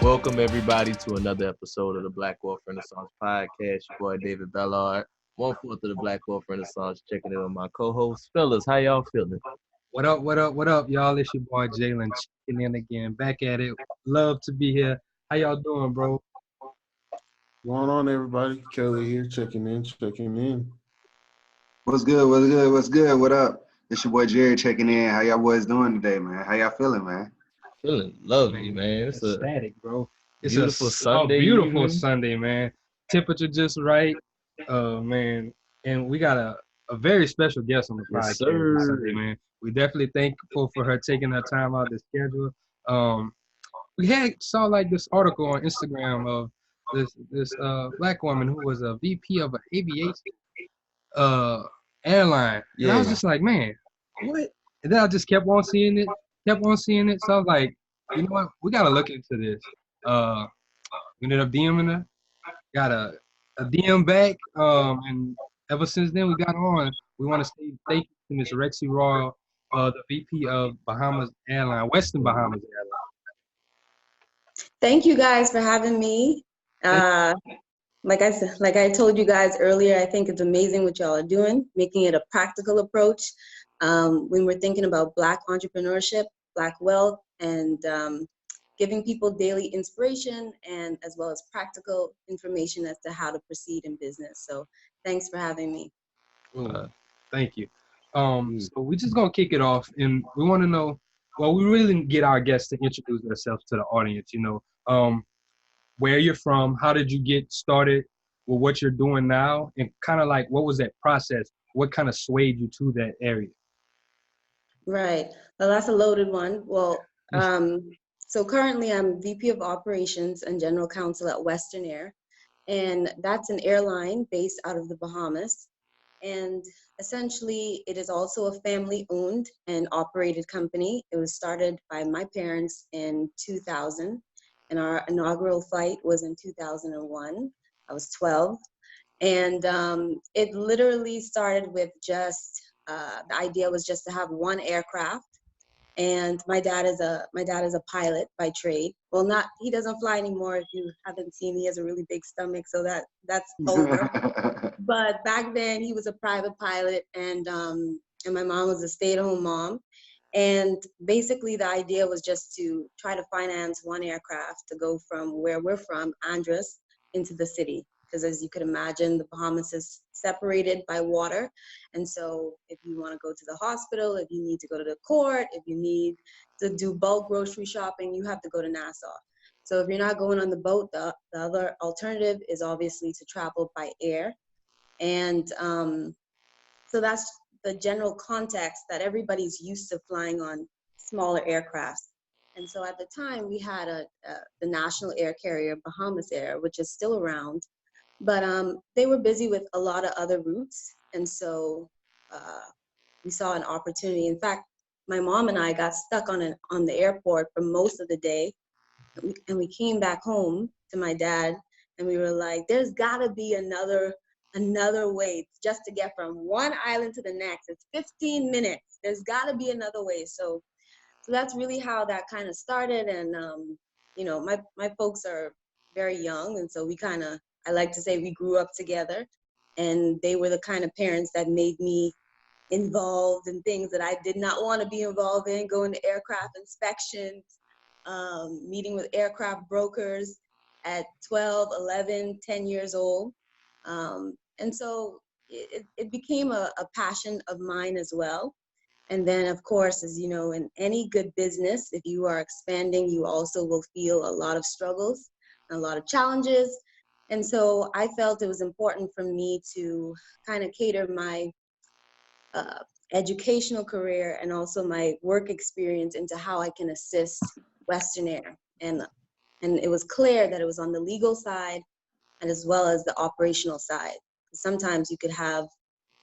Welcome everybody to another episode of the Black Wealth Renaissance Podcast. Your boy David Bellard, 1/4 of the Black Wealth Renaissance, checking in with my co-host. Fellas, how y'all feeling? What up, y'all? It's your boy Jalen checking in again. Back at it. Love to be here. How y'all doing, bro? Going on, everybody? Kelly here, checking in. What's good? What up? It's your boy Jerry checking in. How y'all boys doing today, man? How y'all feeling, man? Feeling lovely, man. It's a Ecstatic, bro. It's beautiful a Sunday beautiful evening. Sunday, man. Temperature just right, man. And we got a very special guest on the Yes, podcast sir. this Sunday, man. We definitely thankful for her taking her time out of the schedule. We saw like this article on Instagram of this black woman who was a VP of an aviation airline. And I was just like, man, what? And then I just kept on seeing it. So I was like, you know what? We gotta look into this. We ended up DMing her, got a DM back, and ever since then we got on. We want to say thank you to Miss Rexy Rolle, the VP of Bahamas Airline, Western Bahamas Airline. Thank you guys for having me. Like I told you guys earlier, I think it's amazing what y'all are doing, making it a practical approach. When we're thinking about Black entrepreneurship, Black wealth, and giving people daily inspiration and as well as practical information as to how to proceed in business. So thanks for having me. Thank you. So we're just gonna kick it off, and we want to know. Well, we really get our guests to introduce themselves to the audience. Where you're from, how did you get started with what you're doing now, and kind of like what was that process? What kind of swayed you to that area? Right. Well, that's a loaded one. Well, so currently I'm VP of Operations and General Counsel at Western Air, and that's an airline based out of the Bahamas. And essentially, it is also a family-owned and operated company. It was started by my parents in 2000, and our inaugural flight was in 2001. I was 12. And it literally started with just, the idea was just to have one aircraft. And my dad is a pilot by trade. Well, he doesn't fly anymore. If you haven't seen, he has a really big stomach, so that's over. But back then he was a private pilot, and my mom was a stay-at-home mom. And basically the idea was just to try to finance one aircraft to go from where we're from, Andros, into the city. Because as you could imagine, the Bahamas is separated by water. And so if you want to go to the hospital, if you need to go to the court, if you need to do bulk grocery shopping, you have to go to Nassau. So if you're not going on the boat, the other alternative is obviously to travel by air. And so that's the general context that everybody's used to flying on smaller aircrafts. And so at the time we had the national air carrier, Bahamas Air, which is still around. But they were busy with a lot of other routes. And so we saw an opportunity. In fact, my mom and I got stuck on the airport for most of the day. And we came back home to my dad and we were like, there's gotta be another way just to get from one island to the next. It's 15 minutes. There's gotta be another way. So that's really how that kind of started. And, my folks are very young. And so I like to say we grew up together, and they were the kind of parents that made me involved in things that I did not want to be involved in, going to aircraft inspections, meeting with aircraft brokers at 12, 11, 10 years old. And so it became a passion of mine as well. And then, of course, as you know, in any good business, if you are expanding, you also will feel a lot of struggles, and a lot of challenges. And so I felt it was important for me to kind of cater my educational career and also my work experience into how I can assist Western Air. And it was clear that it was on the legal side and as well as the operational side. Sometimes you could have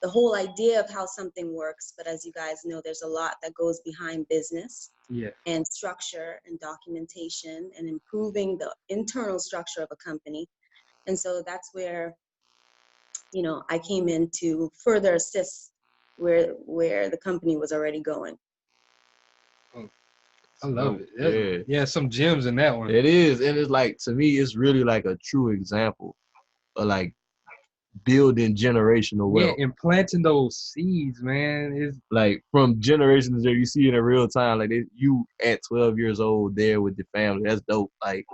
the whole idea of how something works, but as you guys know, there's a lot that goes behind business and structure and documentation and improving the internal structure of a company. And so that's where, I came in to further assist where the company was already going. I love it. Yeah. Yeah, some gems in that one. It is, and it's like, to me, it's really like a true example of like building generational Yeah, wealth. and planting those seeds, man, is Like from generations that you see it in real time, like you at 12 years old there with your family, that's dope. Like,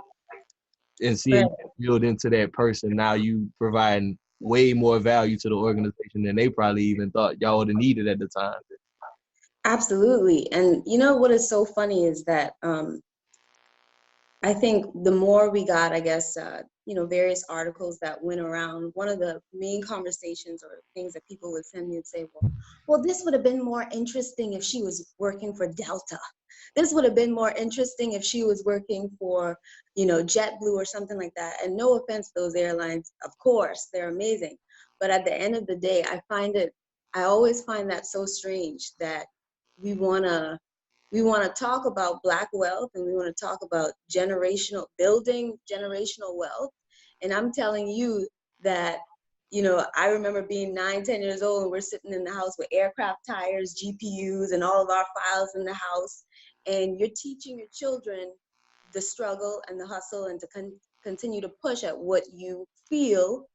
and seeing Right. you build into that person, now you providing way more value to the organization than they probably even thought y'all would have needed at the time. Absolutely. And you know what is so funny is that I think the more we got, I guess, various articles that went around, one of the main conversations or things that people would send me and say, well, this would have been more interesting if she was working for Delta. This would have been more interesting if she was working for, JetBlue or something like that. And no offense to those airlines, of course, they're amazing. But at the end of the day, I always find that so strange that we want to talk about Black wealth, and we want to talk about building generational wealth. And I'm telling you that, I remember being 9, 10 years old, and we're sitting in the house with aircraft tires, GPUs, and all of our files in the house. And you're teaching your children the struggle and the hustle, and to continue to push at what you feel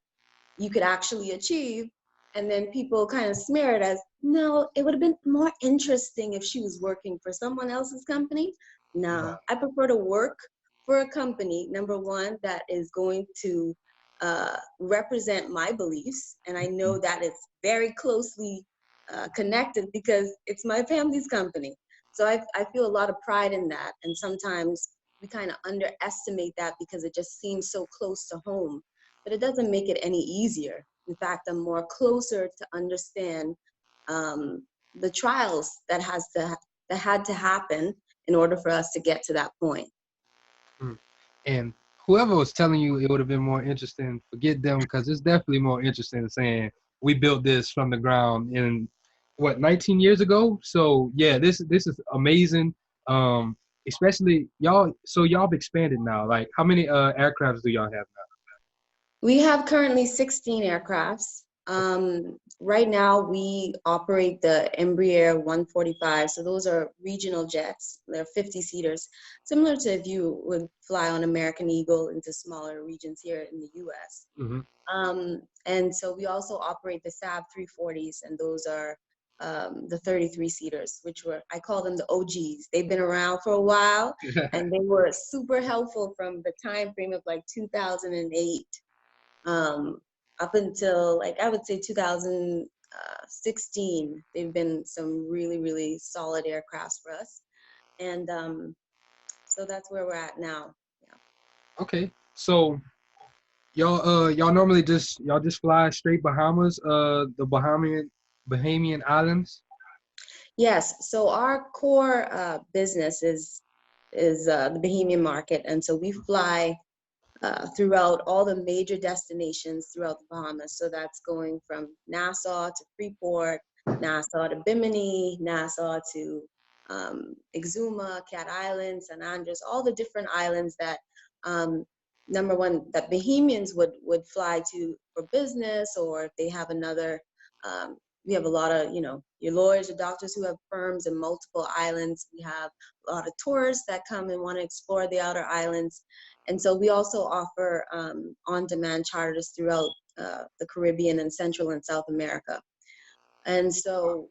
you could actually achieve. And then people kind of smear it as, no, it would have been more interesting if she was working for someone else's company. Nah, I prefer to work for a company, number one, that is going to represent my beliefs. And I know that it's very closely connected because it's my family's company. So I feel a lot of pride in that. And sometimes we kind of underestimate that because it just seems so close to home. But it doesn't make it any easier. In fact, I'm more closer to understand the trials that had to happen in order for us to get to that point. and whoever was telling you it would have been more interesting, forget them, because it's definitely more interesting than saying we built this from the ground in 19 years ago. So yeah, this is amazing. Especially y'all. So y'all have expanded now. Like, how many aircrafts do y'all have now? We have currently 16 aircrafts. Right now, we operate the Embraer 145. So those are regional jets. They're 50-seaters, similar to if you would fly on American Eagle into smaller regions here in the U.S. Mm-hmm. And so we also operate the SAB 340s, and those are the 33-seaters, I call them the OGs. They've been around for a while, and they were super helpful from the time frame of like 2008. Up until I would say 2016, they've been some really, really solid aircrafts for us. And so that's where we're at now. Yeah. Okay. So y'all normally just fly straight Bahamas, the Bahamian Islands? Yes. So our core business is the Bahamian market. And so we fly throughout all the major destinations throughout the Bahamas. So that's going from Nassau to Freeport, Nassau to Bimini, Nassau to Exuma, Cat Island, San Andres, all the different islands that, number one, that Bahamians would fly to for business, or if they have another, we have a lot of, your lawyers or doctors who have firms in multiple islands. We have a lot of tourists that come and want to explore the outer islands. And so we also offer on-demand charters throughout the Caribbean and Central and South America. And so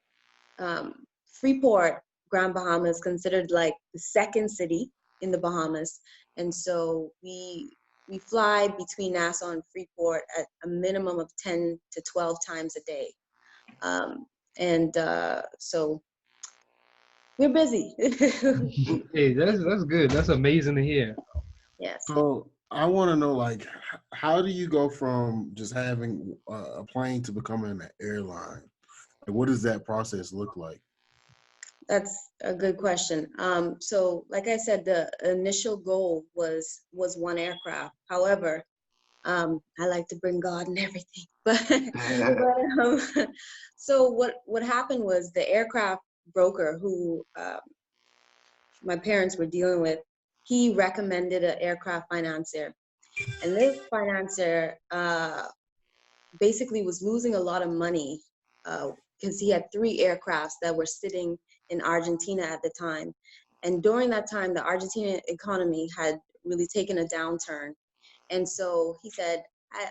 Freeport, Grand Bahama, is considered like the second city in the Bahamas. And so we fly between Nassau and Freeport at a minimum of 10 to 12 times a day. So we're busy. Hey, that's good. That's amazing to hear. Yes. So I want to know, like, how do you go from just having a plane to becoming an airline? Like, what does that process look like? That's a good question. So like I said, the initial goal was one aircraft. However, I like to bring God and everything. So what happened was the aircraft broker who my parents were dealing with, he recommended an aircraft financier. And this financier basically was losing a lot of money because he had 3 aircrafts that were sitting in Argentina at the time. And during that time, the Argentine economy had really taken a downturn. And so he said, I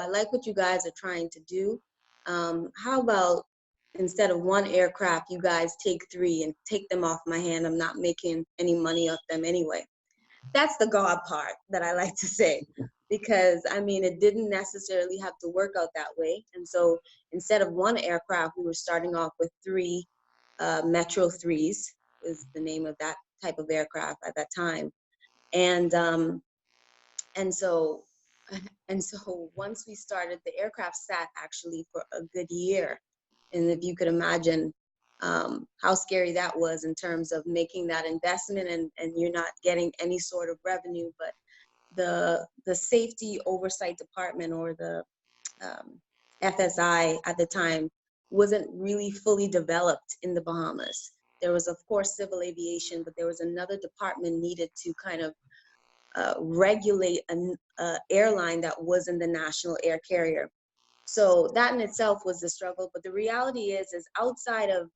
like what you guys are trying to do. How about instead of one aircraft, you guys take 3 and take them off my hand? I'm not making any money off them anyway. That's the God part that I like to say, because I mean, it didn't necessarily have to work out that way. And so instead of one aircraft, we were starting off with 3 Metro 3s, is the name of that type of aircraft at that time. And and so once we started, the aircraft sat actually for a good year. And if you could imagine how scary that was in terms of making that investment, and you're not getting any sort of revenue, but the safety oversight department, or the FSI at the time, wasn't really fully developed in the Bahamas. There was, of course, civil aviation, but there was another department needed to kind of regulate an airline that wasn't the national air carrier. So that in itself was the struggle. But the reality is outside of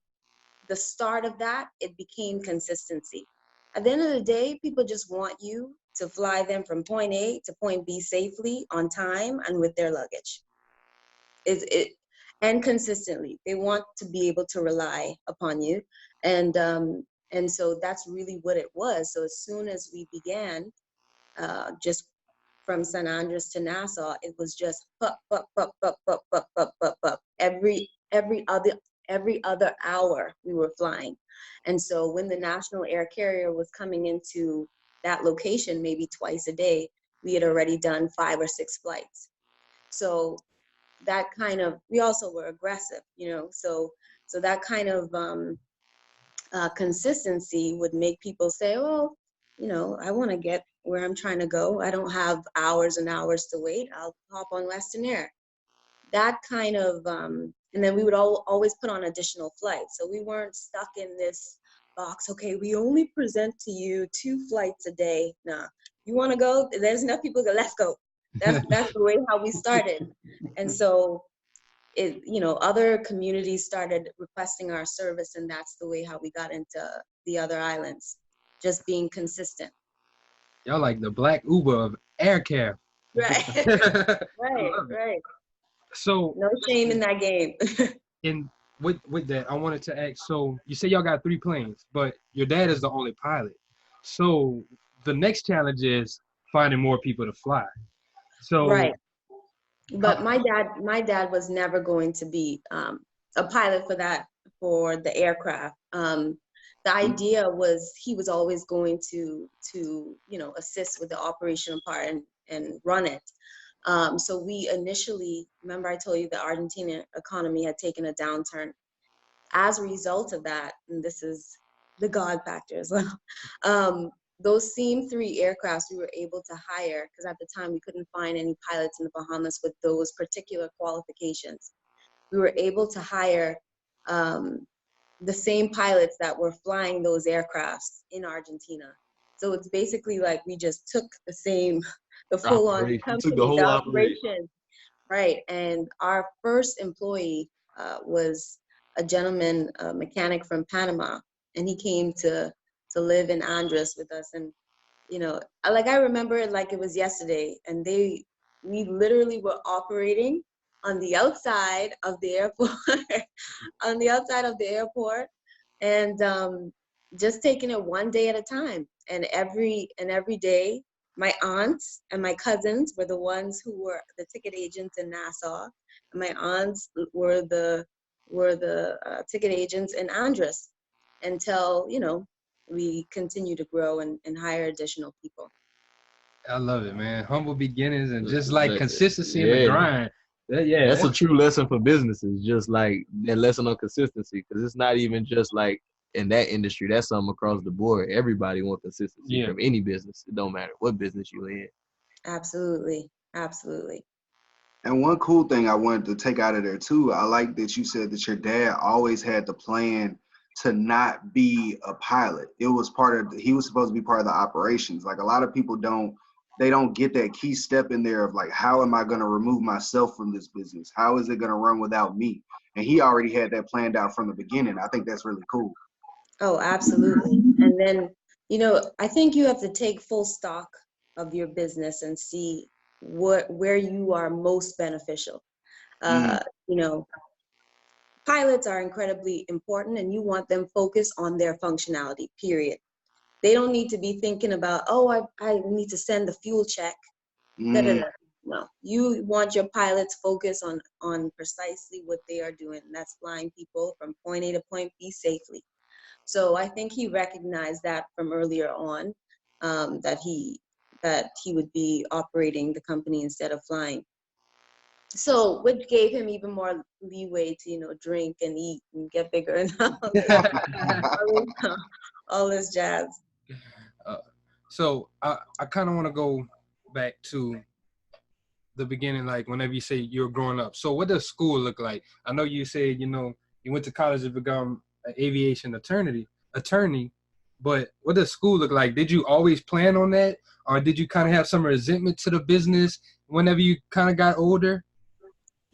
the start of that, it became consistency. At the end of the day, people just want you to fly them from point A to point B safely, on time, and with their luggage. And consistently. They want to be able to rely upon you. And so that's really what it was. So as soon as we began, just from San Andres to Nassau, it was just every other hour we were flying. And so when the national air carrier was coming into that location maybe twice a day, we had already done 5 or 6 flights. So that kind of, we also were aggressive, so that kind of consistency would make people say, oh, I want to get where I'm trying to go. I don't have hours and hours to wait. I'll hop on Western Air. That kind of, and then we would always put on additional flights. So we weren't stuck in this box. Okay, we only present to you 2 flights a day. Nah, you want to go? There's enough people to, let's go. That's the way how we started. And so other communities started requesting our service, and that's the way how we got into the other islands, just being consistent. Y'all like the black Uber of air care. Right. right. So no shame in that game. And with that, I wanted to ask, so you say y'all got 3 planes, but your dad is the only pilot. So the next challenge is finding more people to fly. So right. But my dad was never going to be a pilot for the aircraft. The idea was he was always going to assist with the operational part and run it. So we initially, remember I told you the Argentine economy had taken a downturn. As a result of that, and this is the God factor as well, those same 3 aircrafts we were able to hire, because at the time we couldn't find any pilots in the Bahamas with those particular qualifications. We were able to hire the same pilots that were flying those aircrafts in Argentina. So it's basically like we just took the full-on company, the operation. Right, and our first employee was a gentleman, a mechanic from Panama, and he came to live in Andres with us. And I remember it like it was yesterday. And we literally were operating on the outside of the airport, and just taking it one day at a time. And every day, my aunts and my cousins were the ones who were the ticket agents in Nassau, and my aunts were the ticket agents in Andres, until we continue to grow and hire additional people. I love it, man. Humble beginnings and just like consistency in the grind. That's a true lesson for businesses. Just like that lesson on consistency, because it's not even just like in that industry. That's something across the board. Everybody wants consistency from any business. It don't matter what business you're in. Absolutely. And one cool thing I wanted to take out of there too, I like that you said that your dad always had the plan to not be a pilot. It was he was supposed to be part of the operations. Like a lot of people don't get that key step in there of like, how am I going to remove myself from this business? How is it going to run without me? And he already had that planned out from the beginning. I think that's really cool. Oh, absolutely. And then, I think you have to take full stock of your business and see where you are most beneficial. Mm, Uh, you know, Pilots are incredibly important and you want them focused on their functionality, period. They don't need to be thinking about, oh, I need to send the fuel check. Da, da, mm. da. No, you want your pilots focused on precisely what they are doing. And that's flying people from point A to point B safely. So I think he recognized that from earlier on, that he would be operating the company instead of flying. So which gave him even more leeway to drink and eat and get bigger and all this jazz. uh, so I kind of want to go back to the beginning, like whenever you say you're growing up. So what does school look like? I know you said, you went to college to become an aviation attorney, but what does school look like? Did you always plan on that? Or did you kind of have some resentment to the business whenever you kind of got older?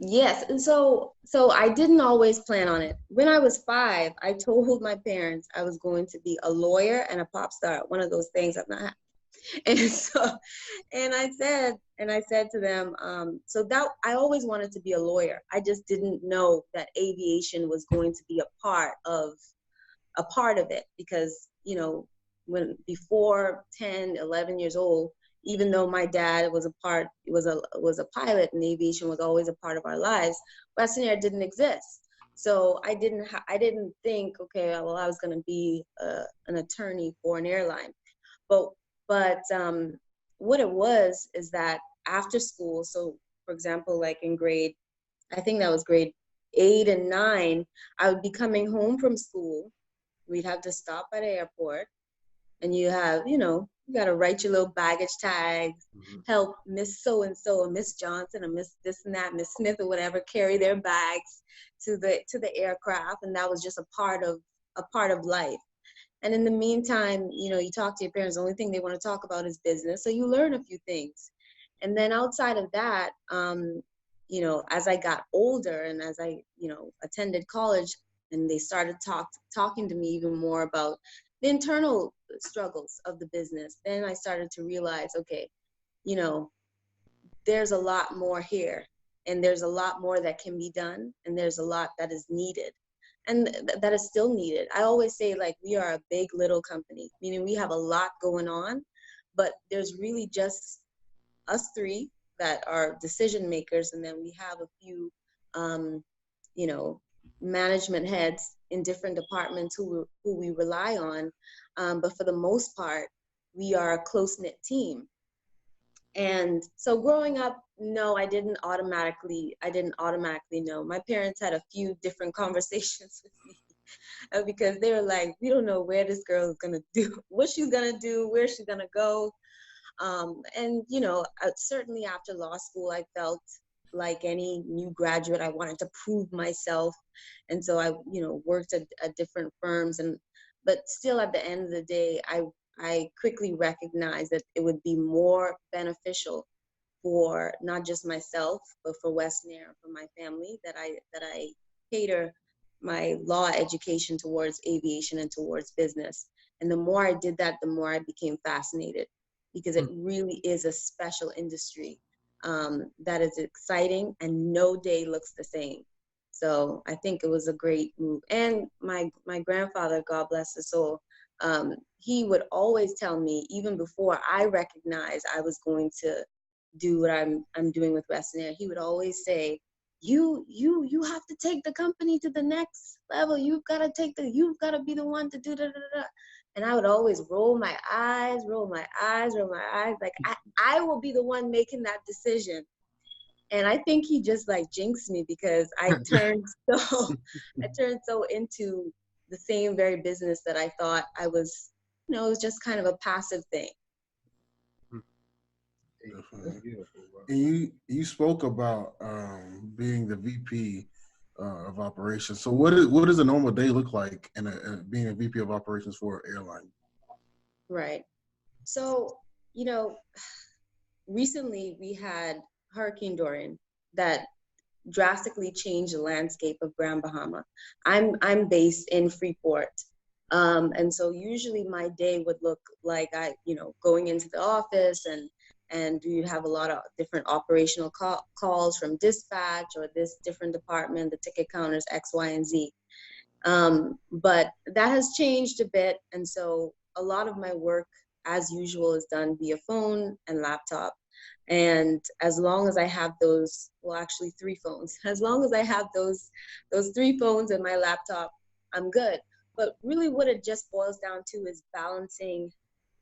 Yes, and so I didn't always plan on it. When I was 5, I told my parents I was going to be a lawyer and a pop star. One of those things I'm not. And so, and I said to them, so that I always wanted to be a lawyer. I just didn't know that aviation was going to be a part of it because when before 10, 11 years old, even though my dad was a pilot and aviation was always a part of our lives, Western Air didn't exist. So I didn't think, okay, well, I was going to be an attorney for an airline. But what it was is that after school, so for example, like in I think that was grade 8 and 9, I would be coming home from school. We'd have to stop at the airport, and you got to write your little baggage tags, help Miss So and So, or Miss Johnson, or Miss this and that, Miss Smith, or whatever, carry their bags to the aircraft, and that was just a part of life. And in the meantime, you talk to your parents, the only thing they want to talk about is business. So you learn a few things. And then outside of that, as I got older and as I, attended college and they started talking to me even more about the internal struggles of the business, then I started to realize, okay, you know, there's a lot more here and there's a lot more that can be done and there's a lot that is needed and that is still needed. I always say, like, we are a big little company, meaning we have a lot going on, but there's really just us three that are decision makers, and then we have a few um, you know management heads in different departments who we rely on, but for the most part we are a close-knit team. And so growing up, no, I didn't automatically know. My parents had a few different conversations with me because they were like, we don't know where this girl is going to do, what she's going to do, where she's going to go. And, certainly after law school, I felt like any new graduate, I wanted to prove myself. And so I, worked at different firms, but still at the end of the day, I quickly recognized that it would be more beneficial for not just myself, but for Western Air, for my family, that I cater my law education towards aviation and towards business. And the more I did that, the more I became fascinated, because it really is a special industry that is exciting, and no day looks the same. So I think it was a great move. And my grandfather, God bless his soul, he would always tell me, even before I recognized I was going to do what I'm doing with Western Air, he would always say, you have to take the company to the next level. You've got to be the one to do da da da. And I would always roll my eyes, like I will be the one making that decision. And I think he just like jinxed me, because I turned so into the same very business that I thought I was, it was just kind of a passive thing. Definitely. And you spoke about being the VP of operations. So what does a normal day look like in being a VP of operations for an airline? Right. So, recently we had Hurricane Dorian that drastically changed the landscape of Grand Bahama. I'm based in Freeport, And so usually my day would look like going into the office and you have a lot of different operational calls from dispatch or this different department, the ticket counters, X, Y, and Z. But that has changed a bit. And so a lot of my work, as usual, is done via phone and laptop. And as long as I have those, well, actually 3 phones, as long as I have those 3 phones and my laptop, I'm good. But really what it just boils down to is balancing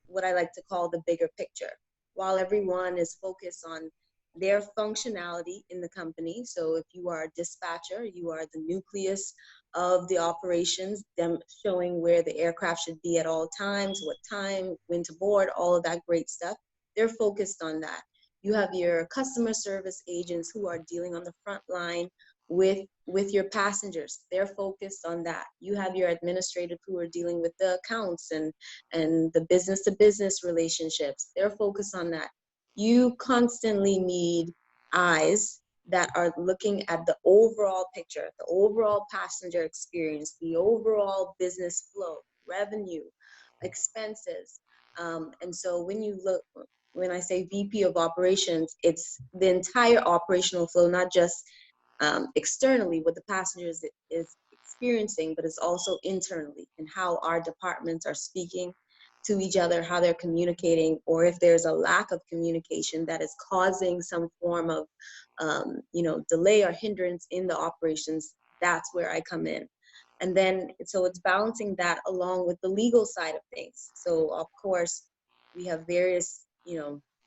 what I like to call the bigger picture. While everyone is focused on their functionality in the company. So if you are a dispatcher, you are the nucleus of the operations, them showing where the aircraft should be at all times, what time, when to board, all of that great stuff. They're focused on that. You have your customer service agents who are dealing on the front line with your passengers. They're focused on that. You have your administrative who are dealing with the accounts and the business to business relationships. They're focused on that. You constantly need eyes that are looking at the overall picture, the overall passenger experience, the overall business flow, revenue, expenses. And so when I say VP of operations, it's the entire operational flow, not just externally what the passengers is experiencing, but it's also internally and how our departments are speaking to each other, how they're communicating, or if there's a lack of communication that is causing some form of delay or hindrance in the operations. That's where I come in. And then so it's balancing that along with the legal side of things. So of course we have various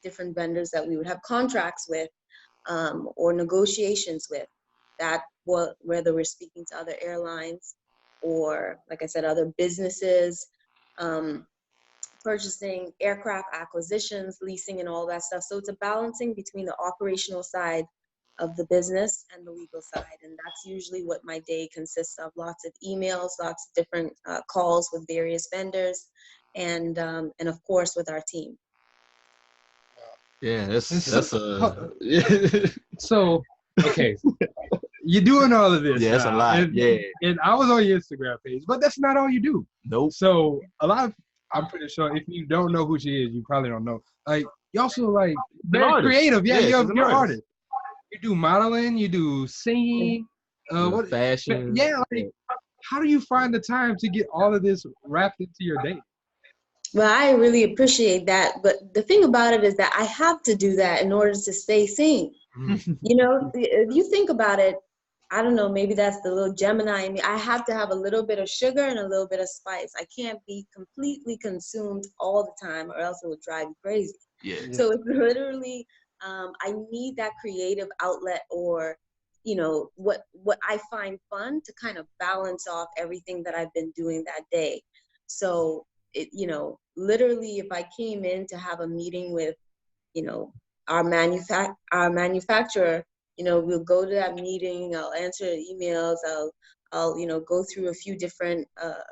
different vendors that we would have contracts with or negotiations with, that whether we're speaking to other airlines or, like I said, other businesses, purchasing, aircraft acquisitions, leasing, and all that stuff. So it's a balancing between the operational side of the business and the legal side. And that's usually what my day consists of. Lots of emails, lots of different calls with various vendors, and of course with our team. Yeah, that's so okay. You're doing all of this. Yeah, that's a lot. And I was on your Instagram page, but that's not all you do. Nope. So I'm pretty sure if you don't know who she is, you probably don't know. Like, you also very creative. Yeah, you're an artist. You do modeling, you do singing, fashion. Yeah, how do you find the time to get all of this wrapped into your day? Well, I really appreciate that. But the thing about it is that I have to do that in order to stay sane. If you think about it, I don't know, maybe that's the little Gemini in me. I have to have a little bit of sugar and a little bit of spice. I can't be completely consumed all the time or else it would drive you crazy. Yeah. So it's literally, I need that creative outlet or, what I find fun to kind of balance off everything that I've been doing that day. So, literally if I came in to have a meeting with, our manufacturer, we'll go to that meeting, I'll answer emails, I'll go through a few different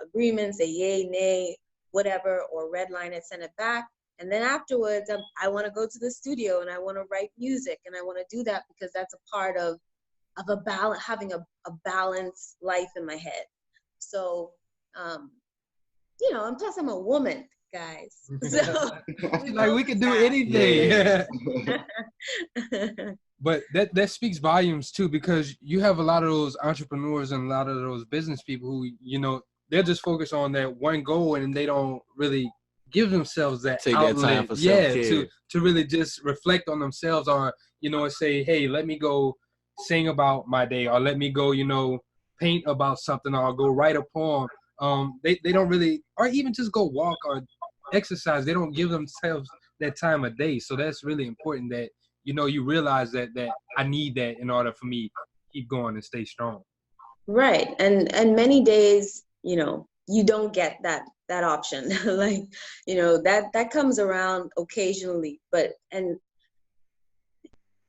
agreements, a yay, nay, whatever, or red line it, send it back. And then afterwards, I want to go to the studio and I want to write music, and I want to do that because that's a part of having a balanced life in my head. So, and plus I'm a woman, guys. So we can do anything. But that speaks volumes too, because you have a lot of those entrepreneurs and a lot of those business people who, they're just focused on that one goal and they don't really give themselves that outlet. That time for self-care. to really just reflect on themselves, or and say, hey, let me go sing about my day, or let me go paint about something, or go write a poem. They don't really, or even just go walk or exercise. They don't give themselves that time of day. So that's really important that you realize that I need that in order for me to keep going and stay strong. Right. And many days, you don't get that option. Like, that comes around occasionally, and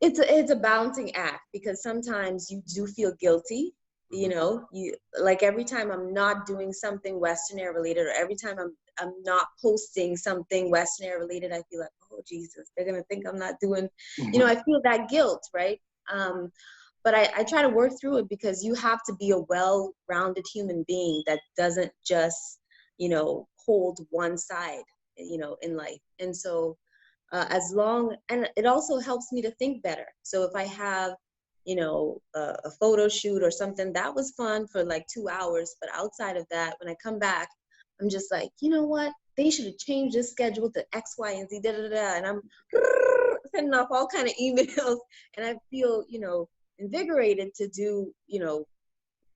it's a balancing act, because sometimes you do feel guilty. You like every time I'm not doing something Western Air related, or every time I'm not posting something Western Air related, I feel like, oh Jesus, they're gonna think I'm not doing. I feel that guilt, right? But I try to work through it, because you have to be a well-rounded human being that doesn't just hold one side, in life. And so and it also helps me to think better. So if I have, a photo shoot or something, that was fun for like 2 hours. But outside of that, when I come back, I'm just like, you know what? They should have changed this schedule to X, Y, and Z, da, da, da. And I'm sending off all kind of emails, and I feel, invigorated to do,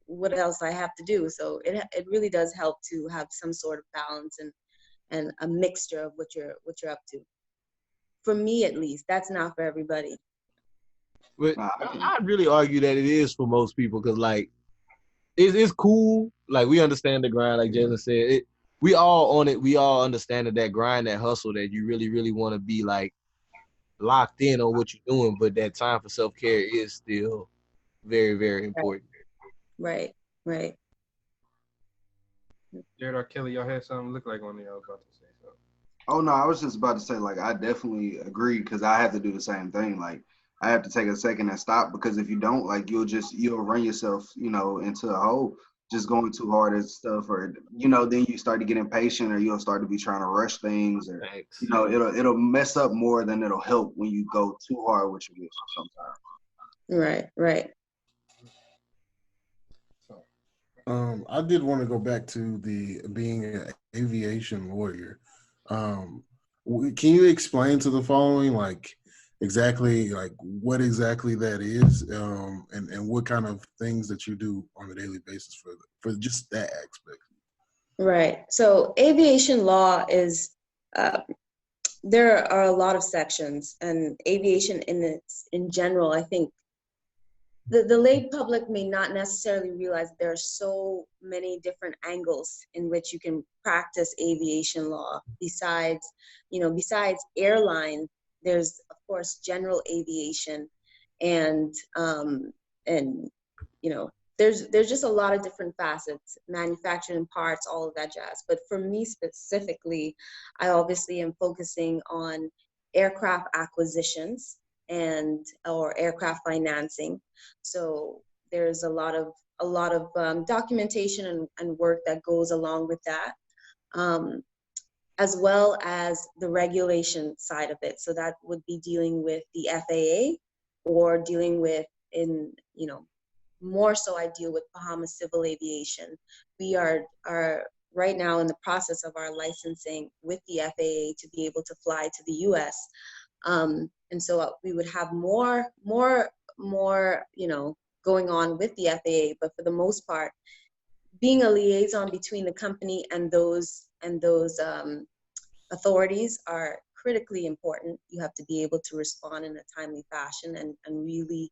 what else I have to do. So it really does help to have some sort of balance and a mixture of what you're up to. For me, at least. That's not for everybody. But I'd really argue that it is for most people, because like it's cool. Like, we understand the grind, like Jalen said. We all on it. We all understand that grind, that hustle, that you really, really want to be like locked in on what you're doing. But that time for self-care is still very, very important. Right. Jared or Kelly, y'all had something look like one of y'all was about to say something. Oh no, I was just about to say, like, I definitely agree, because I have to do the same thing. Like, I have to take a second and stop, because if you don't, like, you'll run yourself, into a hole, just going too hard at stuff, or then you start to get impatient, or you'll start to be trying to rush things, or Thanks. it'll mess up more than it'll help when you go too hard with your business sometimes. Right. I did want to go back to the being an aviation lawyer. Can you explain to the following, like, exactly, like, what exactly that is, and what kind of things that you do on a daily basis for just that aspect? Right. So aviation law is, there are a lot of sections, and aviation in general, I think the lay public may not necessarily realize there are so many different angles in which you can practice aviation law. Besides airline, there's of course general aviation, and there's just a lot of different facets, manufacturing parts, all of that jazz. But for me specifically, I obviously am focusing on aircraft acquisitions or aircraft financing. So there's a lot of documentation and work that goes along with that, as well as the regulation side of it. So that would be dealing with the FAA, or dealing with, more so I deal with Bahamas Civil Aviation. We are right now in the process of our licensing with the FAA to be able to fly to the US. And so we would have more, going on with the FAA, but for the most part, being a liaison between the company and those authorities are critically important. You have to be able to respond in a timely fashion and really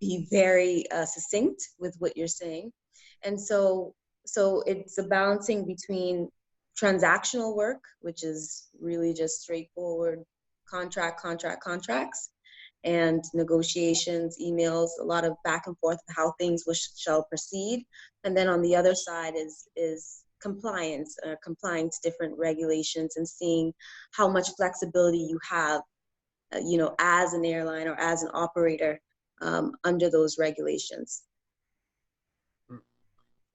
be very succinct with what you're saying. And so it's a balancing between transactional work, which is really just straightforward contracts, and negotiations, emails, a lot of back and forth of how things shall proceed. And then on the other side is compliance, complying to different regulations, and seeing how much flexibility you have, as an airline or as an operator, under those regulations.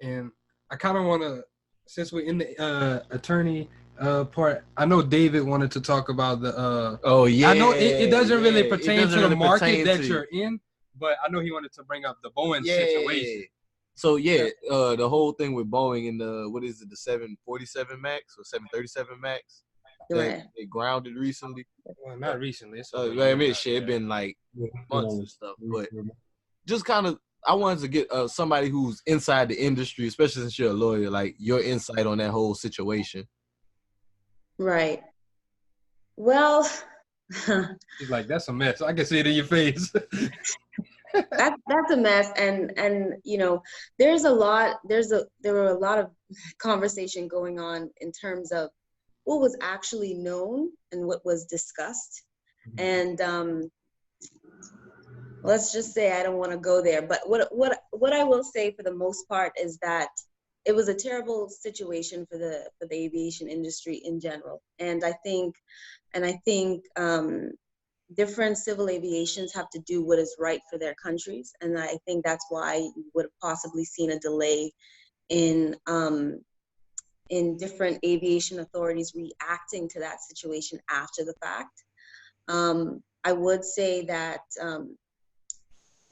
And I kind of want to, since we're in the attorney part, I know David wanted to talk about the I know it doesn't really pertain to the market that you're in, but I know he wanted to bring up the Boeing situation. So the whole thing with Boeing and the 747 Max or 737 Max that they grounded recently. Well, not recently. It been like months and stuff, but just kind of, I wanted to get somebody who's inside the industry, especially since you're a lawyer, like your insight on that whole situation. Right. Well, he's like, that's a mess. I can see it in your face. That's a mess, and there were a lot of conversation going on in terms of what was actually known and what was discussed, and let's just say I don't want to go there, but what I will say for the most part is that it was a terrible situation for the aviation industry in general, and I think different civil aviations have to do what is right for their countries, and I think that's why you would have possibly seen a delay in in different aviation authorities reacting to that situation after the fact. I would say that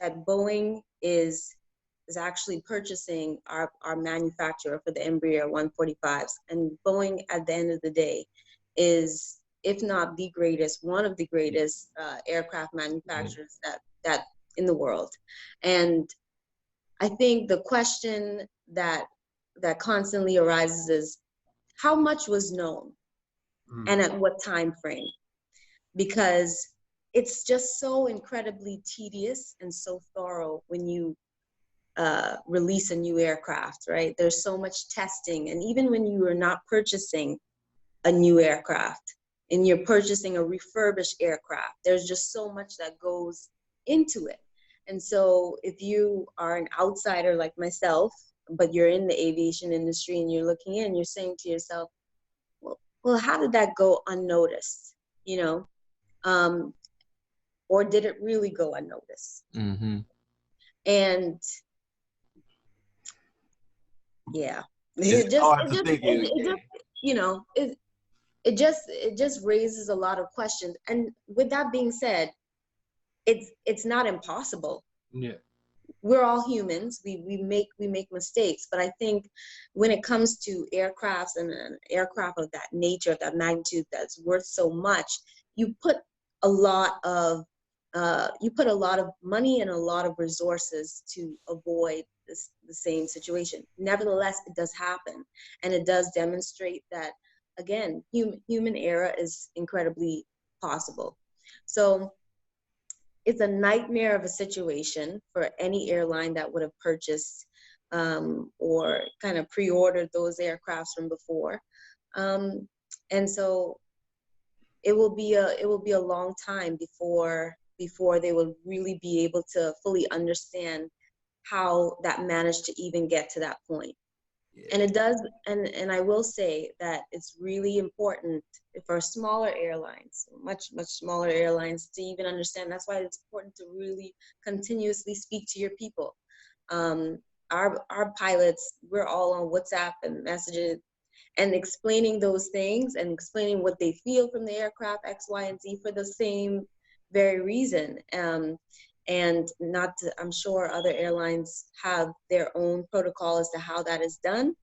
that Boeing is actually purchasing our manufacturer for the Embraer 145s, and Boeing at the end of the day is, if not the greatest, one of the greatest aircraft manufacturers that in the world. And I think the question that constantly arises is, how much was known and at what time frame? Because it's just so incredibly tedious and so thorough when you release a new aircraft, right? There's so much testing. And even when you are not purchasing a new aircraft and you're purchasing a refurbished aircraft, there's just so much that goes into it. And so if you are an outsider like myself, but you're in the aviation industry and you're looking in, you're saying to yourself, well, how did that go unnoticed? You know, or did it really go unnoticed? Mm-hmm. And yeah, It's hard to think it just raises a lot of questions. And with that being said, it's not impossible. Yeah. We're all humans. We make mistakes, but I think when it comes to aircrafts and an aircraft of that nature, of that magnitude, that's worth so much, you put a lot of money and a lot of resources to avoid the same situation. Nevertheless, it does happen, and it does demonstrate that, again, human error is incredibly possible. So it's a nightmare of a situation for any airline that would have purchased or kind of pre-ordered those aircrafts from before, and so it will be a long time before they will really be able to fully understand how that managed to even get to that point. Yeah. And it does, and I will say that it's really important for smaller airlines, much smaller airlines, to even understand. That's why it's important to really continuously speak to your people. Our pilots, we're all on WhatsApp and messages and explaining those things and explaining what they feel from the aircraft X, Y, and Z for the same very reason. And not to, I'm sure other airlines have their own protocol as to how that is done.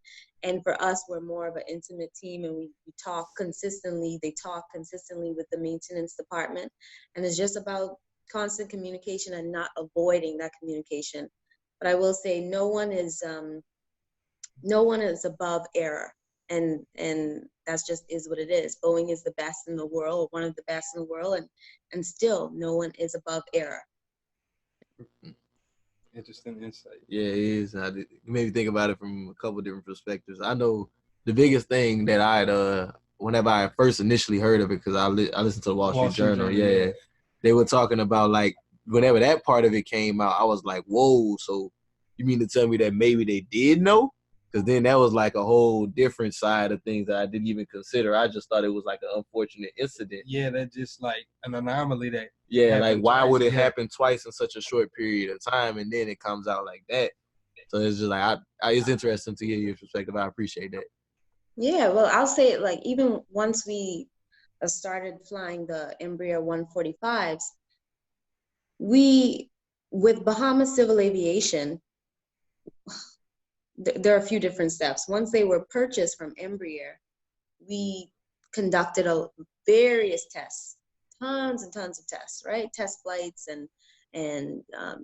And for us, we're more of an intimate team, and we talk consistently. They talk consistently with the maintenance department. And it's just about constant communication and not avoiding that communication. But I will say no one is above error. And that's just is what it is. Boeing is the best in the world, one of the best in the world, and still no one is above error. Interesting insight. Yeah, it is. You made me think about it from a couple of different perspectives. I know the biggest thing that whenever I first initially heard of it, because I listened to the Wall Street Journal, yeah, they were talking about, like, whenever that part of it came out, I was like, whoa, so you mean to tell me that maybe they did know? Because then that was like a whole different side of things that I didn't even consider. I just thought it was like an unfortunate incident. Yeah, that's just like an anomaly that. Yeah, like why would it happen twice in such a short period of time, and then it comes out like that? So it's just like it's interesting to hear your perspective. I appreciate that. Yeah, well, I'll say it, like, even once we started flying the Embraer 145s, with Bahamas Civil Aviation, there are a few different steps. Once they were purchased from Embraer, we conducted various tests, tons and tons of tests, right? Test flights and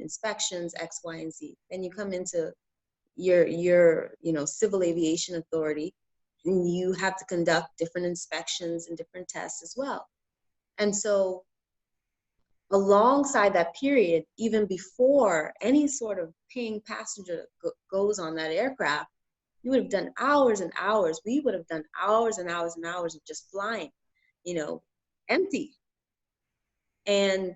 inspections, X, Y, and Z. Then you come into your civil aviation authority, and you have to conduct different inspections and different tests as well. And so alongside that period, even before any sort of paying passenger goes on that aircraft, you would have done hours and hours. We would have done hours and hours and hours of just flying, empty. And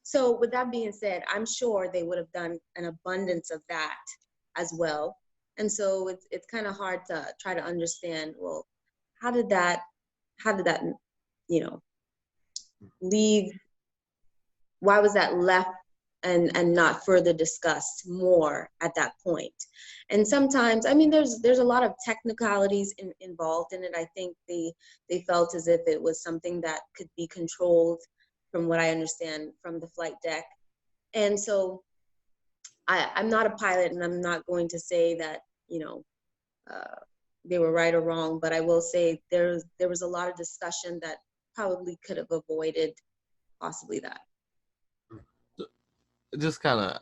so with that being said, I'm sure they would have done an abundance of that as well. And so it's kind of hard to try to understand, well, how did that leave? Why was that left and not further discussed more at that point. And sometimes, I mean, there's a lot of technicalities involved in it. I think they felt as if it was something that could be controlled, from what I understand, from the flight deck. And so I'm not a pilot, and I'm not going to say that, they were right or wrong, but I will say there was a lot of discussion that probably could have avoided possibly that. Just kind of,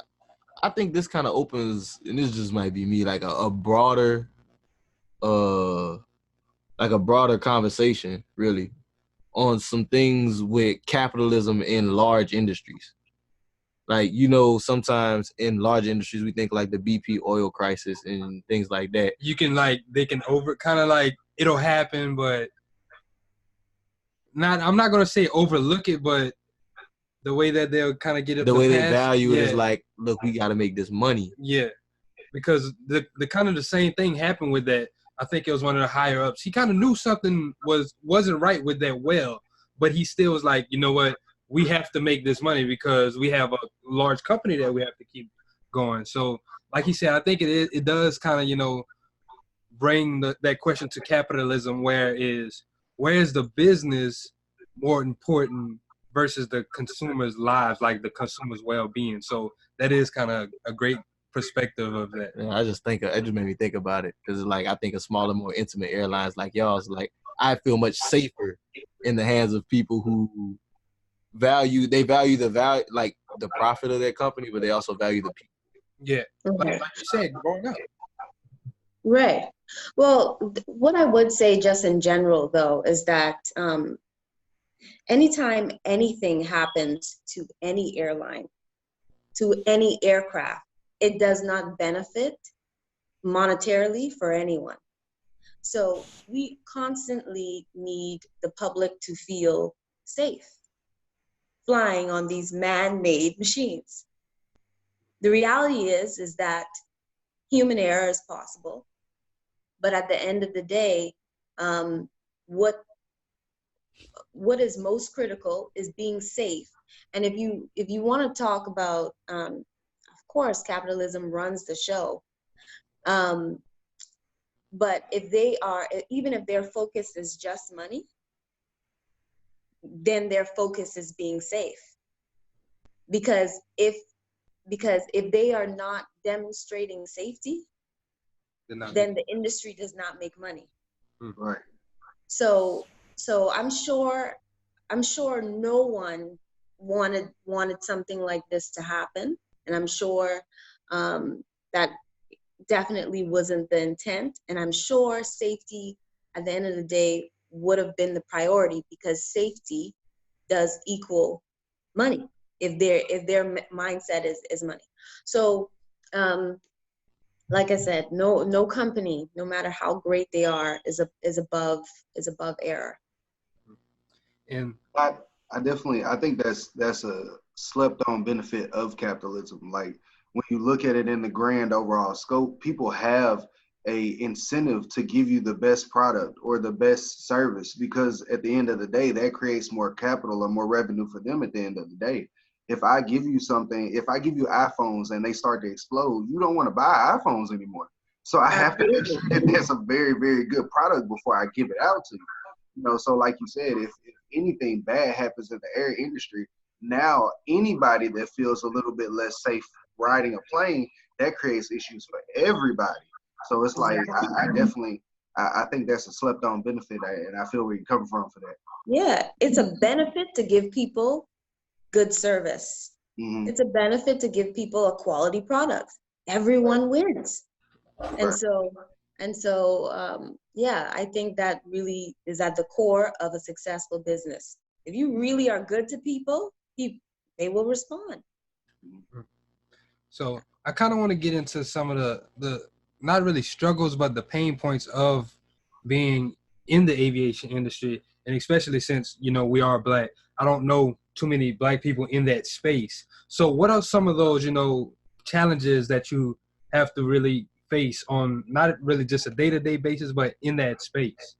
I think this kind of opens, and this just might be me, like a broader, conversation, really, on some things with capitalism in large industries. Like, sometimes in large industries, we think like the BP oil crisis and things like that. You can they can it'll happen, but I'm not going to say overlook it, but the way that they'll kind of get it. The way they value it is like, look, we got to make this money. Yeah. Because the kind of the same thing happened with that. I think it was one of the higher ups. He kind of knew something wasn't right with that well, but he still was like, you know what? We have to make this money because we have a large company that we have to keep going. So, like he said, I think it does kind of, bring that question to capitalism, where is the business more important versus the consumer's lives, like the consumer's well-being. So that is kind of a great perspective of that. Yeah, it just made me think about it, because like I think of smaller, more intimate airlines like y'all's. Like, I feel much safer in the hands of people who value the value, like the profit of their company, but they also value the people. Yeah, like you said, growing up. Right. Well, what I would say just in general, though, is that anytime anything happens to any airline, to any aircraft, it does not benefit monetarily for anyone. So we constantly need the public to feel safe flying on these man-made machines. The reality is that human error is possible, but at the end of the day, what is most critical is being safe. And if you want to talk about, of course, capitalism runs the show, but even if their focus is just money, then their focus is being safe. Because if they are not demonstrating safety, then the industry does not make money. Right. So I'm sure no one wanted something like this to happen, and I'm sure that definitely wasn't the intent. And I'm sure safety at the end of the day would have been the priority, because safety does equal money if their mindset is money. So like I said, no company, no matter how great they are, is above error. And I think that's a slept on benefit of capitalism. Like, when you look at it in the grand overall scope, people have a incentive to give you the best product or the best service, because at the end of the day, that creates more capital or more revenue for them at the end of the day. If I give you iPhones and they start to explode, you don't want to buy iPhones anymore. So I have to make sure that that's a very, very good product before I give it out to you. So like you said, if anything bad happens in the air industry, now anybody that feels a little bit less safe riding a plane, that creates issues for everybody. So it's like, I think that's a slept on benefit, and I feel where you're coming from for that. Yeah, it's a benefit to give people good service. Mm-hmm. It's a benefit to give people a quality product. Everyone wins. And so, yeah, I think that really is at the core of a successful business. If you really are good to people, they will respond. So I kind of want to get into some of the not really struggles, but the pain points of being in the aviation industry, and especially since, we are Black. I don't know too many Black people in that space. So what are some of those, challenges that you have to really face on not really just a day-to-day basis, but in that space?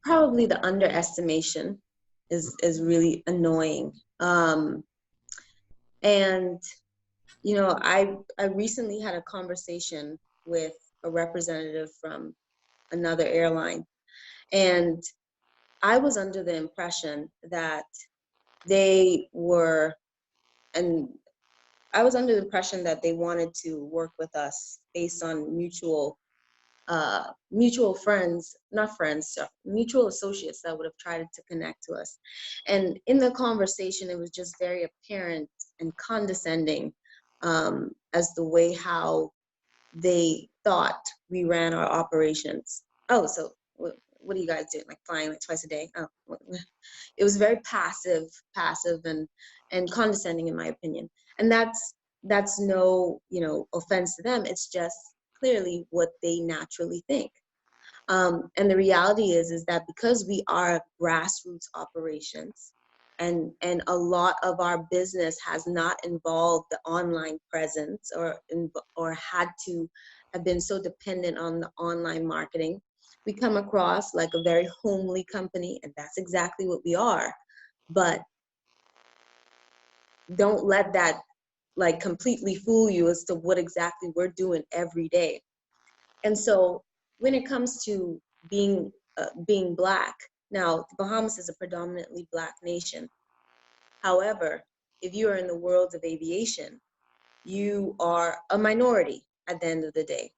Probably the underestimation is really annoying. And, you know, I recently had a conversation with a representative from another airline, and I was under the impression that they were, and I was under the impression that they wanted to work with us based on mutual friends, not friends, mutual associates that would have tried to connect to us. And in the conversation, it was just very apparent and condescending as the way how they thought we ran our operations. Oh, so what do you guys do? Like flying like twice a day? Oh, it was very passive and condescending in my opinion. And that's no, you know, offense to them. It's just clearly what they naturally think. And the reality is that because we are grassroots operations, and a lot of our business has not involved the online presence or had to have been so dependent on the online marketing, we come across like a very homely company, and that's exactly what we are. But don't let that like completely fool you as to what exactly we're doing every day. And so when it comes to being Black, now the Bahamas is a predominantly Black nation. However, if you are in the world of aviation, you are a minority at the end of the day.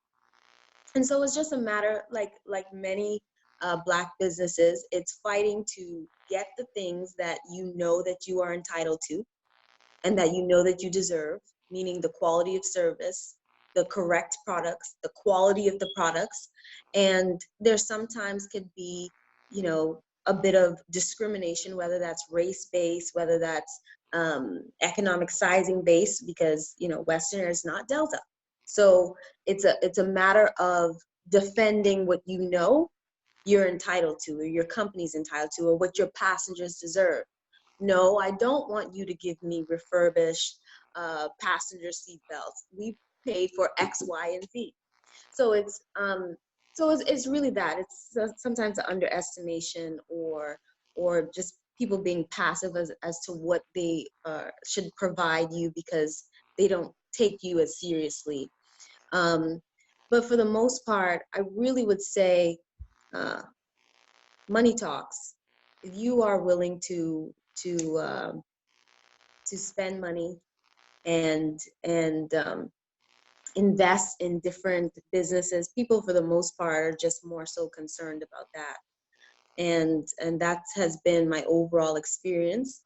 And so it's just a matter, like many Black businesses, it's fighting to get the things that you know that you are entitled to and that you know that you deserve, meaning the quality of service, the correct products, the quality of the products. And there sometimes could be, you know, a bit of discrimination, whether that's race-based, whether that's economic sizing based, because, you know, Western Air is not Delta. So it's a matter of defending what you know you're entitled to, or your company's entitled to, or what your passengers deserve. No, I don't want you to give me refurbished passenger seat belts. We paid for X, Y, and Z. So it's really that. It's sometimes an underestimation or just people being passive as to what they should provide you because they don't take you as seriously. But for the most part, I really would say uh, money talks. If you are willing to spend money and invest in different businesses. People, for the most part, are just more so concerned about that, and that has been my overall experience.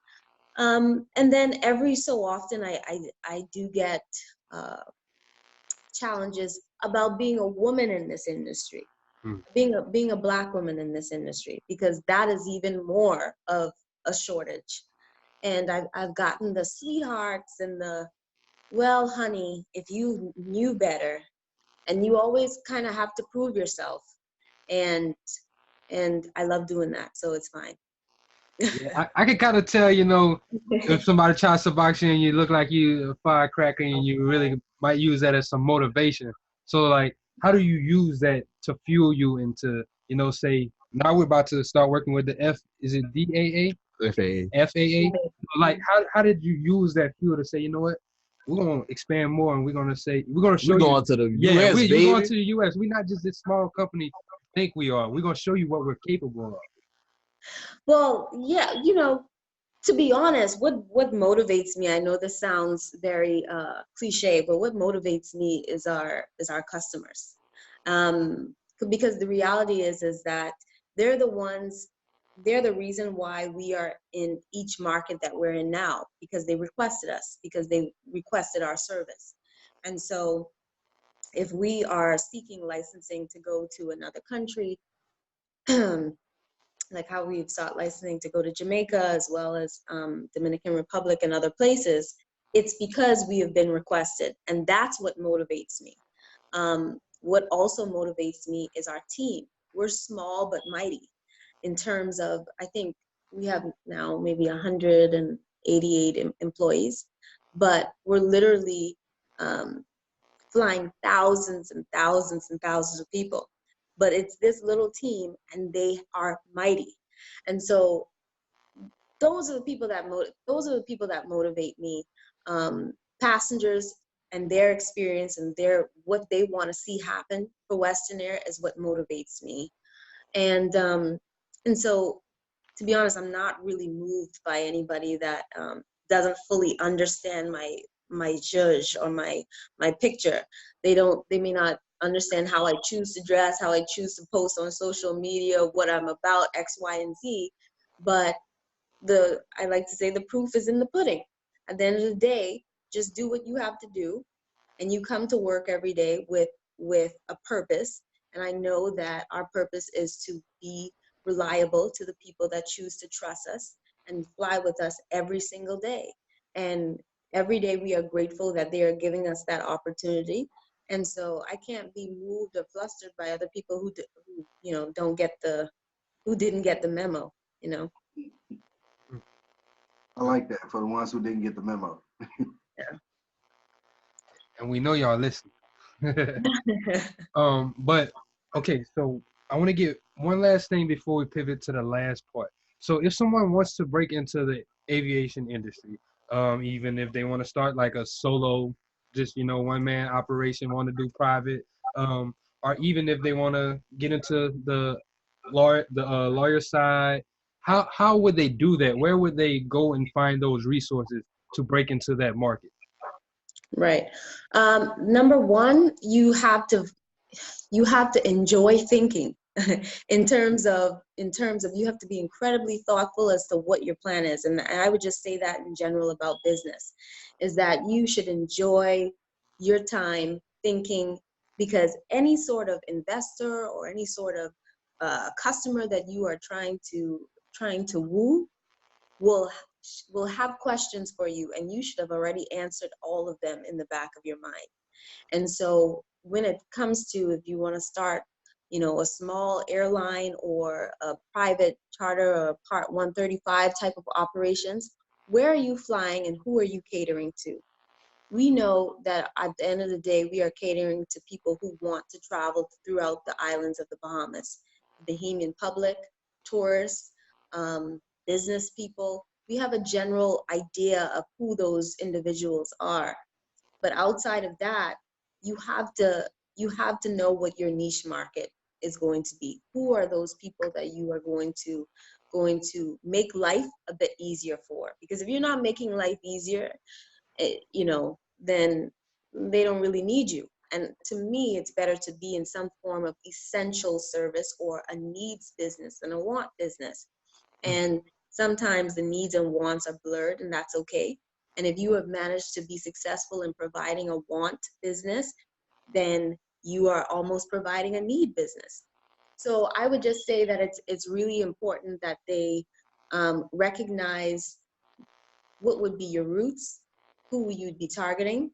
And then every so often, I do get uh, challenges about being a woman in this industry, being a Black woman in this industry, because that is even more of a shortage. And I've gotten the sweethearts and the, well, honey, if you knew better, and you always kind of have to prove yourself, and I love doing that, so it's fine. Yeah, I can kind of tell, you know, if somebody tries to box you and you look like you a firecracker and you really might use that as some motivation. So like, how do you use that to fuel you into, you know, say now we're about to start working with the is it DAA? FAA. Like, how did you use that fuel to say, you know what, we're gonna expand more and we're gonna show We're you. going to the Yeah, US, we're baby. going to the US. We're not just this small company think we are. We're gonna show you what we're capable of. Well, yeah, you know, to be honest, what motivates me, I know this sounds very cliche, but what motivates me is our customers. Um, because the reality is that they're the ones, they're the reason why we are in each market that we're in now, because they requested us, because they requested our service. And so if we are seeking licensing to go to another country, like how we've sought licensing to go to Jamaica as well as Dominican Republic and other places, it's because we have been requested. And that's what motivates me. What also motivates me is our team. We're small but mighty in terms of, I think we have now maybe 188 employees, but we're literally flying thousands and thousands and thousands of people. But it's this little team, and they are mighty. And so those are the people that motivate me. passengers and their experience and what they want to see happen for Western Air is what motivates me. And so, to be honest, I'm not really moved by anybody that doesn't fully understand my judge or my picture. They may not understand how I choose to dress, how I choose to post on social media, what I'm about, X, Y, and Z. But I like to say the proof is in the pudding. At the end of the day, just do what you have to do, and you come to work every day with a purpose. And I know that our purpose is to be reliable to the people that choose to trust us and fly with us every single day. And every day we are grateful that they are giving us that opportunity. And so I can't be moved or flustered by other people who who didn't get the memo, you know. I like that, for the ones who didn't get the memo. Yeah. And we know y'all listen. But okay, so I want to get one last thing before we pivot to the last part. So if someone wants to break into the aviation industry, even if they want to start like a solo, just one man operation, want to do private, or even if they want to get into the lawyer side, how would they do that? Where would they go and find those resources to break into that market? Right. Number one, you have to enjoy thinking. in terms of you have to be incredibly thoughtful as to what your plan is. And I would just say that in general about business, is that you should enjoy your time thinking, because any sort of investor or any sort of customer that you are trying to woo will have questions for you, and you should have already answered all of them in the back of your mind. And so when it comes to, if you want to start, a small airline or a private charter or Part 135 type of operations, where are you flying and who are you catering to? We know that at the end of the day, we are catering to people who want to travel throughout the islands of the Bahamas, the Bahamian public, tourists, business people. We have a general idea of who those individuals are. But outside of that, you have to know what your niche market is going to be. Who are those people that you are going to make life a bit easier for? Because if you're not making life easier, then they don't really need you. And to me, it's better to be in some form of essential service or a needs business than a want business. And sometimes the needs and wants are blurred, and that's okay. And if you have managed to be successful in providing a want business, then you are almost providing a need business. So I would just say that it's really important that they recognize what would be your roots, who you'd be targeting.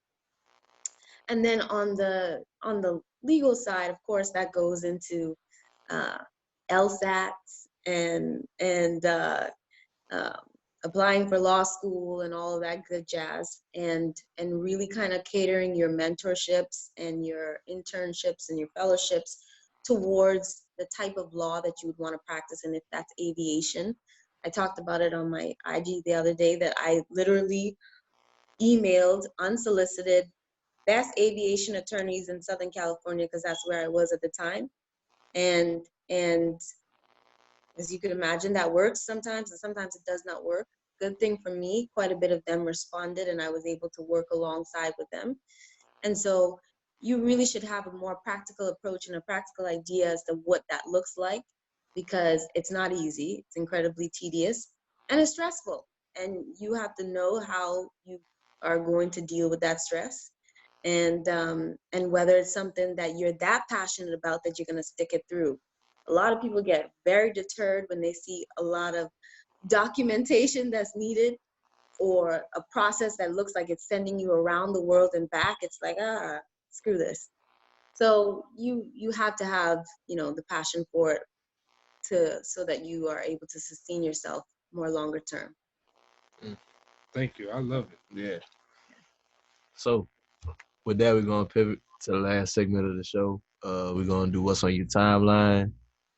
And then on the legal side, of course, that goes into LSATs and applying for law school and all of that good jazz, and really kind of catering your mentorships and your internships and your fellowships towards the type of law that you would want to practice. And if that's aviation, I talked about it on my IG the other day that I literally emailed unsolicited best aviation attorneys in Southern California, because that's where I was at the time. And as you can imagine, that works sometimes, and sometimes it does not work. Good thing for me, quite a bit of them responded, and I was able to work alongside with them. And so you really should have a more practical approach and a practical idea as to what that looks like, because it's not easy. It's incredibly tedious and it's stressful. And you have to know how you are going to deal with that stress, and whether it's something that you're that passionate about that you're going to stick it through. A lot of people get very deterred when they see a lot of documentation that's needed, or a process that looks like it's sending you around the world and back. It's like, screw this. So you have to have, the passion for it so that you are able to sustain yourself more longer term. Thank you. I love it. Yeah. So with that, we're going to pivot to the last segment of the show. We're going to do what's on your timeline.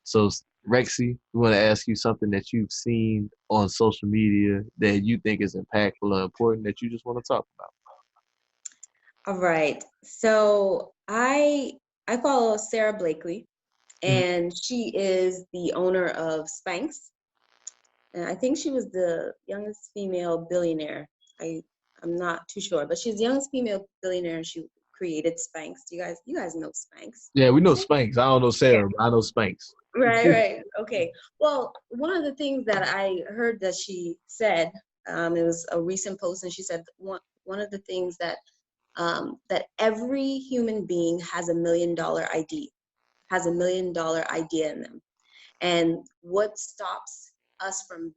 So Rexy, we want to ask you something that you've seen on social media that you think is impactful or important that you just want to talk about. All right. So I follow Sarah Blakely, and she is the owner of Spanx. And I think she was the youngest female billionaire. I'm not too sure, but she's the youngest female billionaire, and she created Spanx. You guys know Spanx? Yeah, we know Spanx. I don't know Sarah, but I know Spanx. Right. Okay. Well, one of the things that I heard that she said, it was a recent post, and she said one of the things that that every human being has $1 million idea, has $1 million idea in them, and what stops us from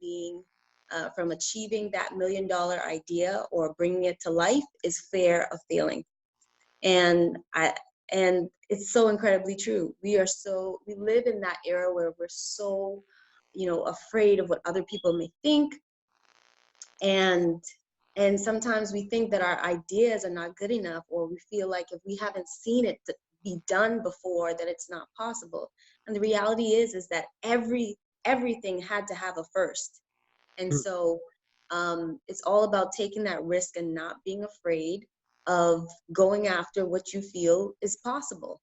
from achieving that $1 million idea or bringing it to life is fear of failing. And it's so incredibly true. We live in that era where we're so, afraid of what other people may think. And sometimes we think that our ideas are not good enough, or we feel like if we haven't seen it be done before, that it's not possible. And the reality is that everything had to have a first. And so it's all about taking that risk and not being afraid of going after what you feel is possible,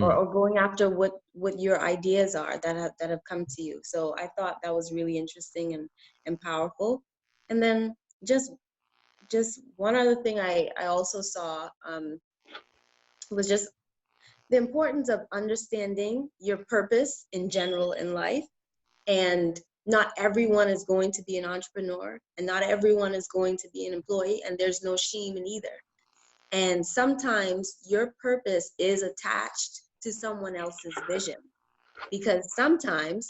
or going after what your ideas are that have come to you. So I thought that was really interesting and powerful. And then just one other thing I also saw was just the importance of understanding your purpose in general in life. And not everyone is going to be an entrepreneur, and not everyone is going to be an employee, and there's no shame in either. And sometimes your purpose is attached to someone else's vision, because sometimes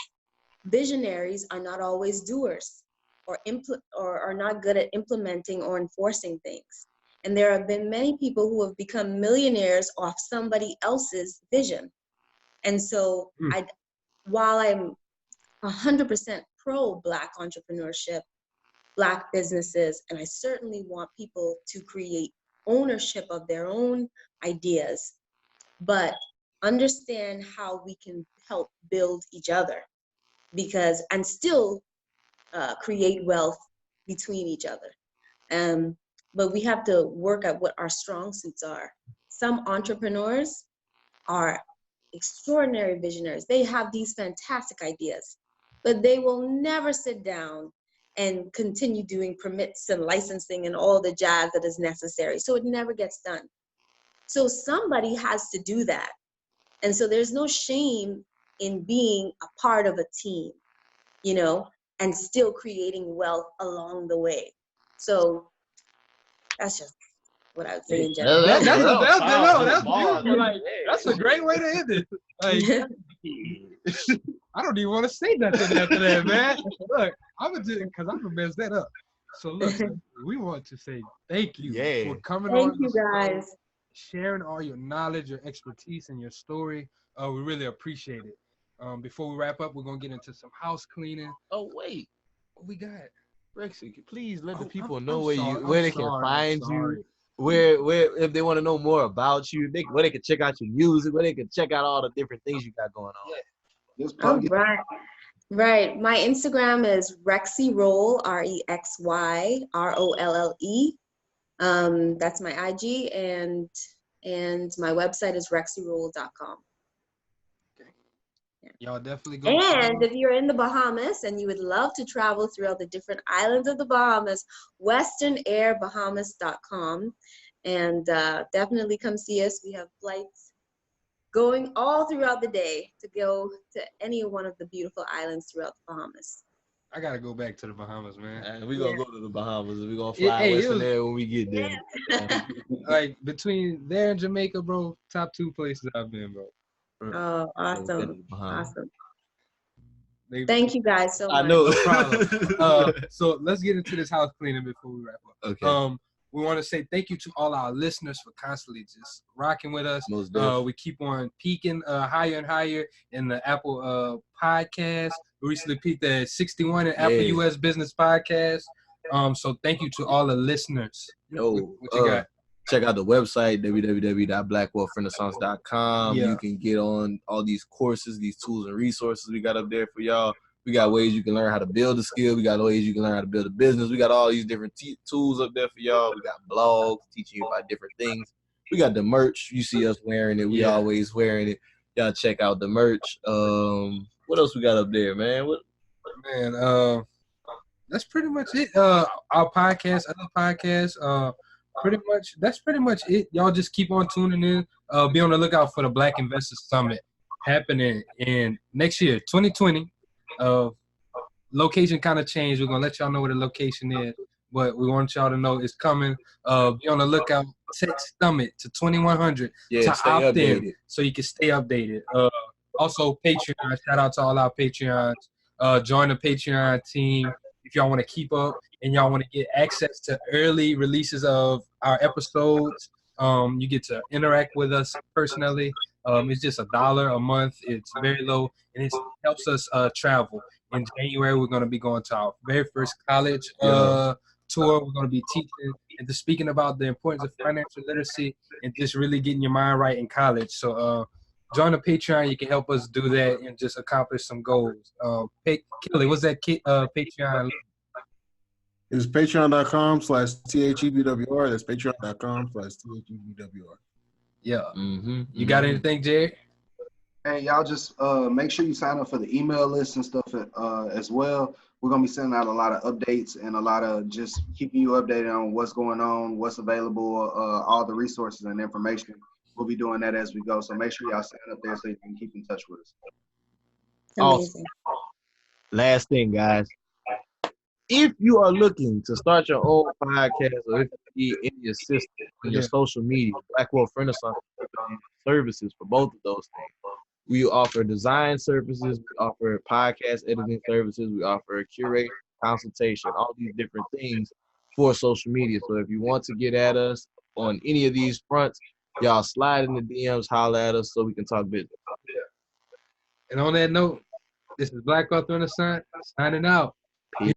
visionaries are not always doers, or are not good at implementing or enforcing things. And there have been many people who have become millionaires off somebody else's vision. And so while I'm 100% pro Black entrepreneurship, Black businesses, and I certainly want people to create ownership of their own ideas, but understand how we can help build each other, and still create wealth between each other. But we have to work at what our strong suits are. Some entrepreneurs are extraordinary visionaries. They have these fantastic ideas, but they will never sit down and continue doing permits and licensing and all the jazz that is necessary. So it never gets done. So somebody has to do that. And so there's no shame in being a part of a team, and still creating wealth along the way. So that's just what I would say in general. That's beautiful. Like, that's a great way to end it. Like, I don't even want to say nothing after that, man. Look, I'm gonna mess that up. So look, we want to say thank you for coming on. Thank you guys. Sharing all your knowledge, your expertise, and your story. We really appreciate it. Before we wrap up, we're gonna get into some house cleaning. Oh wait, what we got? Rexy, please let the people know where they can find you. Where if they want to know more about you, where they can check out your music, where they can check out all the different things you got going on. All right. My Instagram is Rexy Rolle, RexyRolle. That's my IG, and my website is rexyrolle.com. Yeah. Y'all definitely go. And if you're in the Bahamas and you would love to travel throughout the different islands of the Bahamas, westernAirBahamas.com, and definitely come see us. We have flights going all throughout the day to go to any one of the beautiful islands throughout the Bahamas. I gotta go back to the Bahamas, man. We're gonna go to the Bahamas. We're gonna fly Western Air when we get there. Like between there and Jamaica, bro, top 2 places I've been, bro. Oh, awesome. Awesome. Thank you guys so much. I know. No problem. So let's get into this house cleaning before we wrap up. Okay. We want to say thank you to all our listeners for constantly just rocking with us. We keep on peaking higher and higher in the Apple podcast. We recently peaked at 61 in Apple US Business Podcast. So thank you to all the listeners. Yo, what you got? check out the website, www.blackwealthrenaissance.com. Yeah. You can get on all these courses, these tools and resources we got up there for y'all. We got ways you can learn how to build a skill. We got ways you can learn how to build a business. We got all these different tools up there for y'all. We got blogs teaching you about different things. We got the merch. You see us wearing it. We always wearing it. Y'all check out the merch. What else we got up there, man? Man, that's pretty much it. Our podcast, other podcasts, that's pretty much it. Y'all just keep on tuning in. Be on the lookout for the Black Investors Summit happening in next year, 2020. Location kind of changed. We're gonna let y'all know where the location is, but we want y'all to know it's coming. Be on the lookout. Text Summit to 2100 to opt in, so you can stay updated. Also, Patreon. Shout out to all our Patreons. Join the Patreon team if y'all want to keep up and y'all want to get access to early releases of our episodes. You get to interact with us personally. It's just $1 a month. It's very low, and it helps us travel. In January, we're going to be going to our very first college tour. We're going to be teaching and just speaking about the importance of financial literacy and just really getting your mind right in college. So join the Patreon. You can help us do that and just accomplish some goals. Kelly, what's that Patreon? It's patreon.com/THEBWR. That's patreon.com/THEBWR. Yeah. You got anything, Jerry? Hey, y'all just make sure you sign up for the email list and stuff as well. We're going to be sending out a lot of updates and a lot of just keeping you updated on what's going on, what's available, all the resources and information. We'll be doing that as we go. So make sure y'all sign up there so you can keep in touch with us. Amazing. Awesome. Last thing, guys. If you are looking to start your own podcast or if you need any assistance on your social media, Black Wealth Renaissance services for both of those things. We offer design services, we offer podcast editing services, we offer a curate consultation, all these different things for social media. So if you want to get at us on any of these fronts, y'all slide in the DMs, holler at us so we can talk business. And on that note, this is Black Wealth Renaissance signing out.